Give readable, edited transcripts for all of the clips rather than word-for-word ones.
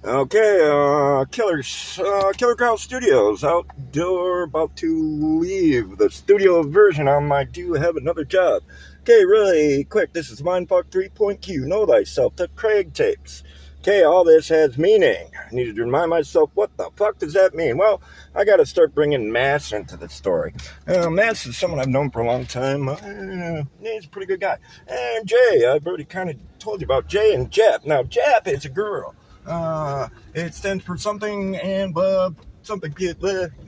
Okay, Killer Crow Studios outdoor, about to leave the studio version on my Do Have Another Job. Okay, really quick, this is MF.3Q, Know Thyself, the Craig tapes. Okay, all this has meaning. I needed to remind myself, what the fuck does that mean? Well, I gotta start bringing Mass into the story. Mass is someone I've known for a long time. He's a pretty good guy. And Jay, I've already kind of told you about Jay and Jeff. Now, Jeff is a girl. It stands for something and something.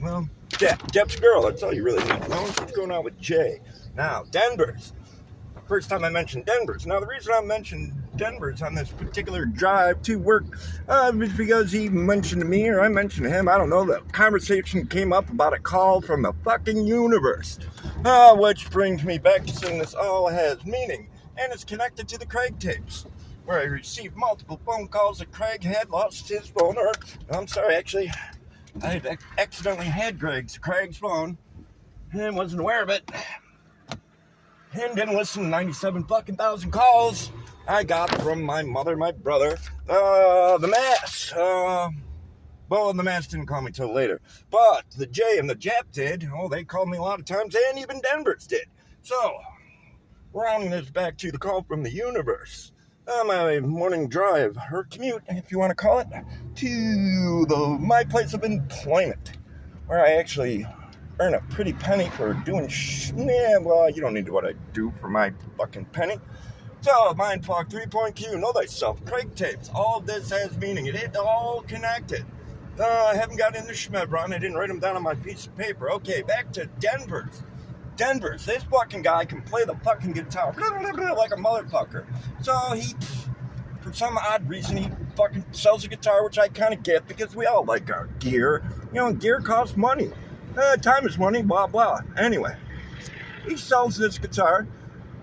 Well, Jeff's a girl. That's all you really need to know. What's going on with Jay? Now, Denver's. First time I mentioned Denver's. Now, the reason I mentioned Denver's on this particular drive to work is because he mentioned to me or I mentioned to him. I don't know. The conversation came up about a call from the fucking universe, which brings me back to saying this all has meaning, and it's connected to the Craig tapes, where I received multiple phone calls that Craig had lost his phone, or, I'm sorry, actually, I had accidentally had Craig's phone, and wasn't aware of it, and didn't listen to 97 fucking thousand calls I got from my mother, my brother, the Mass. Well, the Mass didn't call me till later, but the J and the Jap did. Oh, they called me a lot of times, and even Denver's did. So, rounding this back to the call from the universe. My morning drive, or commute, if you want to call it, to my place of employment, where I actually earn a pretty penny for doing well, you don't need what I do for my fucking penny. So, Mindfuck, 3.Q, Know Thyself, Craig tapes, all this has meaning. It is all connected. I haven't got into Schmebron. I didn't write them down on my piece of paper. Okay, back to Denver's. This fucking guy can play the fucking guitar like a motherfucker. So he, for some odd reason, he fucking sells a guitar, which I kind of get because we all like our gear. You know, gear costs money. Time is money, blah, blah. Anyway, he sells this guitar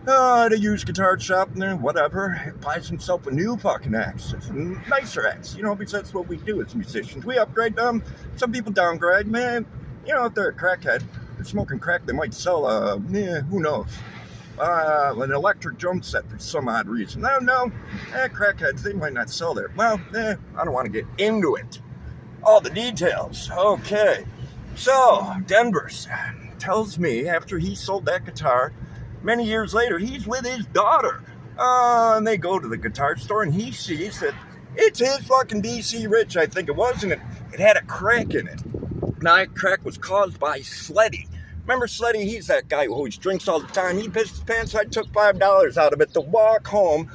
at a used guitar shop and then whatever. He buys himself a new fucking axe. It's a nicer axe, because that's what we do as musicians. We upgrade them. Some people downgrade, man. If they're a crackhead, they're smoking crack, they might sell, who knows, an electric drum set for some odd reason. I don't know. Crackheads, they might not sell there. Well, I don't want to get into it. All the details. Okay. So, Denver's tells me after he sold that guitar, many years later, he's with his daughter. And they go to the guitar store and he sees that it's his fucking BC Rich, I think it was, and it had a crack in it. Now, that crack was caused by Sleddy. Remember Sleddy? He's that guy who always drinks all the time. He pissed his pants. I took $5 out of it to walk home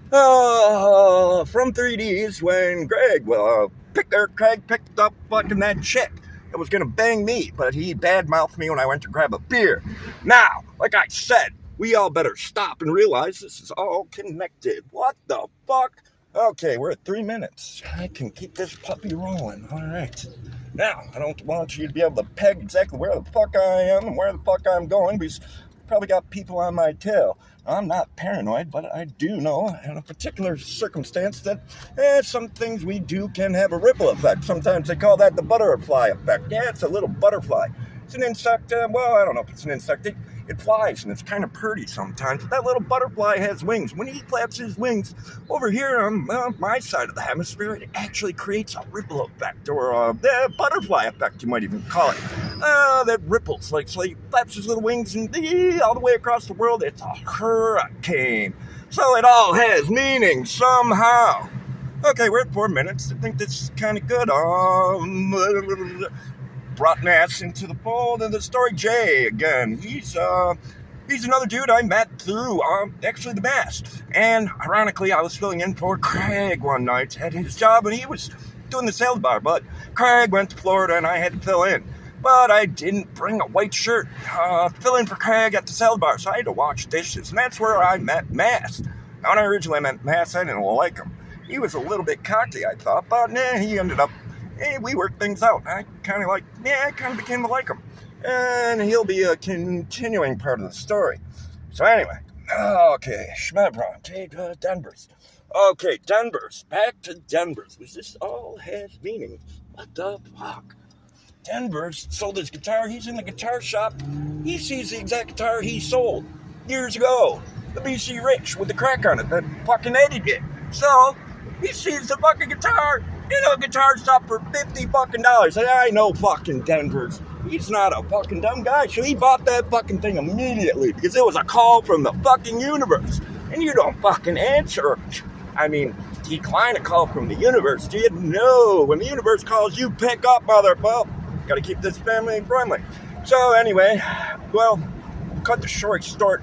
from 3Ds when Craig picked up fucking that chick that was going to bang me, but he badmouthed me when I went to grab a beer. Now, like I said, we all better stop and realize this is all connected. What the fuck? Okay, we're at 3 minutes. I can keep this puppy rolling. All right. Now, I don't want you to be able to peg exactly where the fuck I am and where the fuck I'm going, because I've probably got people on my tail. I'm not paranoid, but I do know in a particular circumstance that some things we do can have a ripple effect. Sometimes they call that the butterfly effect. Yeah, it's a little butterfly. It's an insect. Well, I don't know if it's an insect. It flies, and it's kind of pretty sometimes. But that little butterfly has wings. When he flaps his wings over here on my side of the hemisphere, it actually creates a ripple effect, or a butterfly effect, you might even call it. That ripples. So he flaps his little wings, and all the way across the world, it's a hurricane. So it all has meaning somehow. Okay, we're at 4 minutes. I think this is kind of good. Brought Mass into the fold, and the story Jay again. He's another dude I met through actually the Mass. And ironically, I was filling in for Craig one night at his job, and he was doing the sales bar. But Craig went to Florida, and I had to fill in. But I didn't bring a white shirt to fill in for Craig at the sales bar, so I had to wash dishes, and that's where I met Mass. Now, when I originally met Mass, I didn't like him. He was a little bit cocky, I thought, but he ended up. We worked things out. I kind of became to like him. And he'll be a continuing part of the story. So anyway, okay, Schmebron, Denver's. Okay, Denver's, back to Denver's, because this all has meaning. What the fuck? Denver's sold his guitar. He's in the guitar shop. He sees the exact guitar he sold years ago. The BC Rich with the crack on it that fucking Eddie did. So, he sees the fucking guitar. Guitar shop for $50 and I know fucking Denver's. He's not a fucking dumb guy, so he bought that fucking thing immediately because it was a call from the fucking universe. And you don't fucking answer. I mean, decline a call from the universe. Do you know when the universe calls, you pick up, mother? Well, gotta keep this family friendly. So anyway, well, cut the short story.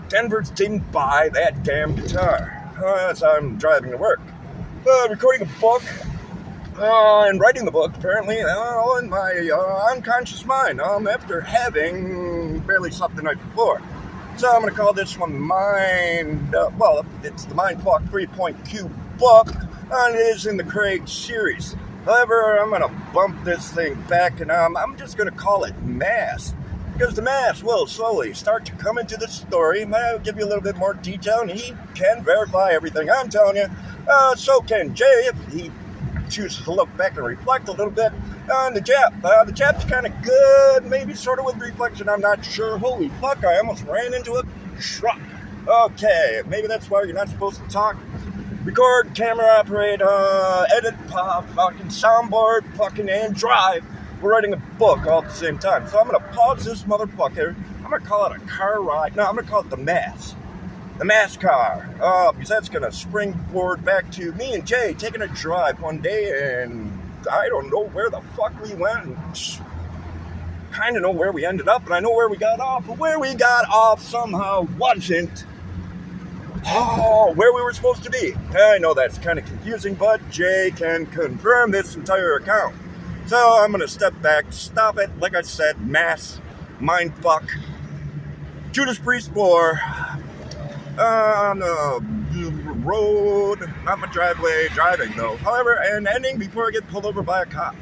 Denver's didn't buy that damn guitar as I'm driving to work. Recording a book and writing the book, apparently, in my unconscious mind after having barely slept the night before. So I'm going to call this one it's the MF.3Q book, and it is in the Craig series. However, I'm going to bump this thing back, and I'm just going to call it Mass, because the Mass will slowly start to come into the story. I'll give you a little bit more detail, and he can verify everything I'm telling you. So can Jay, if he chooses to look back and reflect a little bit on the Jap. The Jap's kind of good, maybe sort of with reflection, I'm not sure. Holy fuck, I almost ran into a truck. Okay, maybe that's why you're not supposed to talk. Record, camera operate, edit, pop, fucking soundboard, fucking, and drive. We're writing a book all at the same time. So I'm going to pause this motherfucker. I'm going to call it a car ride. No, I'm going to call it the Mass. The MasCar, because that's going to springboard back to me and Jay taking a drive one day, and I don't know where the fuck we went, and kind of know where we ended up, and I know where we got off, but where we got off somehow wasn't where we were supposed to be. I know that's kind of confusing, but Jay can confirm this entire account. So I'm going to step back, stop it, like I said, Mass, Mindfuck, Judas Priest 4, on the road, not my driveway, driving though. However, and ending before I get pulled over by a cop.